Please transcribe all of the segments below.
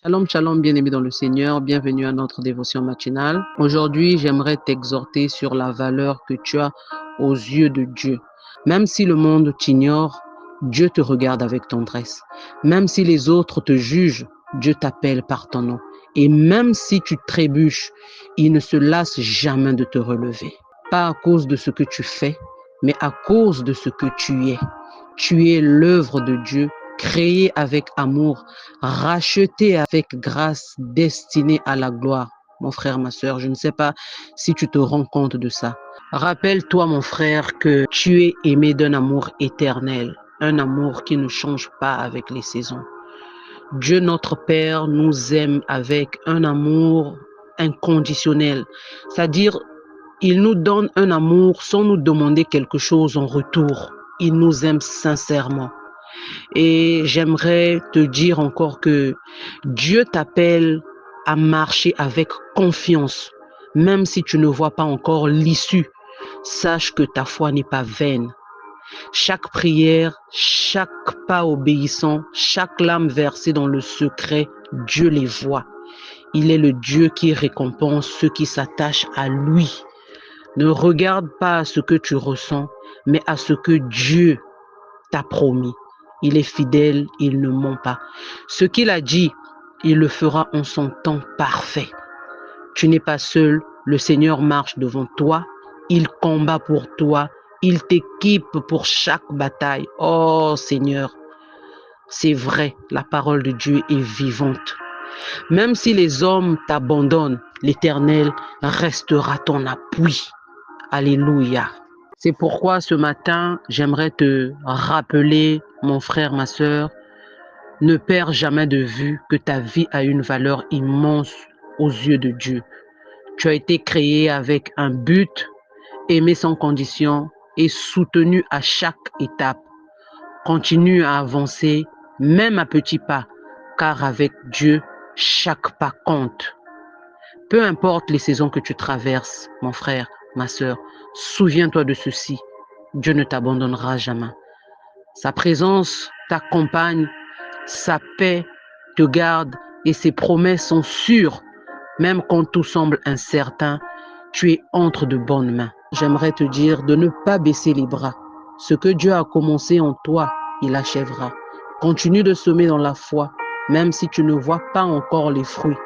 Shalom, shalom, bien-aimé dans le Seigneur, bienvenue à notre dévotion matinale. Aujourd'hui, j'aimerais t'exhorter sur la valeur que tu as aux yeux de Dieu. Même si le monde t'ignore, Dieu te regarde avec tendresse. Même si les autres te jugent, Dieu t'appelle par ton nom. Et même si tu trébuches, il ne se lasse jamais de te relever. Pas à cause de ce que tu fais, mais à cause de ce que tu es. Tu es l'œuvre de Dieu, créé avec amour, racheté avec grâce, destiné à la gloire. Mon frère, ma soeur, je ne sais pas si tu te rends compte de ça. Rappelle-toi, mon frère, que tu es aimé d'un amour éternel, un amour qui ne change pas avec les saisons. Dieu notre Père nous aime avec un amour inconditionnel, c'est-à-dire il nous donne un amour sans nous demander quelque chose en retour. Il nous aime sincèrement. Et j'aimerais te dire encore que Dieu t'appelle à marcher avec confiance, même si tu ne vois pas encore l'issue. Sache que ta foi n'est pas vaine. Chaque prière, chaque pas obéissant, chaque larme versée dans le secret, Dieu les voit. Il est le Dieu qui récompense ceux qui s'attachent à lui. Ne regarde pas à ce que tu ressens, mais à ce que Dieu t'a promis. Il est fidèle, il ne ment pas. Ce qu'il a dit, il le fera en son temps parfait. Tu n'es pas seul, le Seigneur marche devant toi, il combat pour toi, il t'équipe pour chaque bataille. Oh Seigneur, c'est vrai, la parole de Dieu est vivante. Même si les hommes t'abandonnent, l'Éternel restera ton appui. Alléluia. C'est pourquoi ce matin, j'aimerais te rappeler, mon frère, ma soeur, ne perds jamais de vue que ta vie a une valeur immense aux yeux de Dieu. Tu as été créé avec un but, aimé sans condition et soutenu à chaque étape. Continue à avancer, même à petits pas, car avec Dieu, chaque pas compte. Peu importe les saisons que tu traverses, mon frère, ma soeur, souviens-toi de ceci. Dieu ne t'abandonnera jamais. Sa présence t'accompagne, sa paix te garde et ses promesses sont sûres. Même quand tout semble incertain, tu es entre de bonnes mains. J'aimerais te dire de ne pas baisser les bras. Ce que Dieu a commencé en toi, il achèvera. Continue de semer dans la foi, même si tu ne vois pas encore les fruits.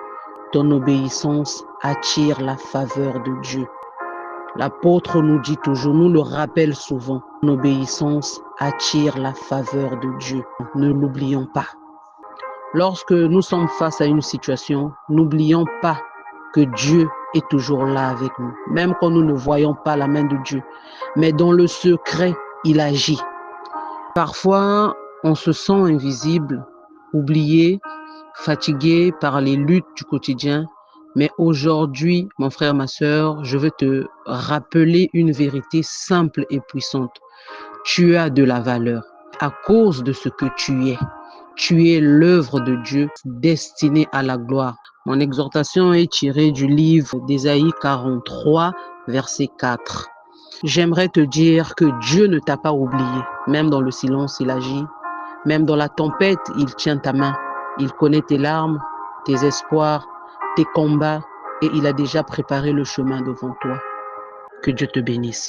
Ton obéissance attire la faveur de Dieu. L'apôtre nous dit toujours, nous le rappelle souvent, l'obéissance attire la faveur de Dieu. Ne l'oublions pas. Lorsque nous sommes face à une situation, n'oublions pas que Dieu est toujours là avec nous, même quand nous ne voyons pas la main de Dieu. Mais dans le secret, il agit. Parfois, on se sent invisible, oublié, fatigué par les luttes du quotidien. Mais aujourd'hui, mon frère, ma soeur, je veux te rappeler une vérité simple et puissante. Tu as de la valeur à cause de ce que tu es. Tu es l'œuvre de Dieu destinée à la gloire. Mon exhortation est tirée du livre d'Ésaïe 43, verset 4. J'aimerais te dire que Dieu ne t'a pas oublié. Même dans le silence, il agit. Même dans la tempête, il tient ta main. Il connaît tes larmes, tes espoirs, tes combats et il a déjà préparé le chemin devant toi. Que Dieu te bénisse.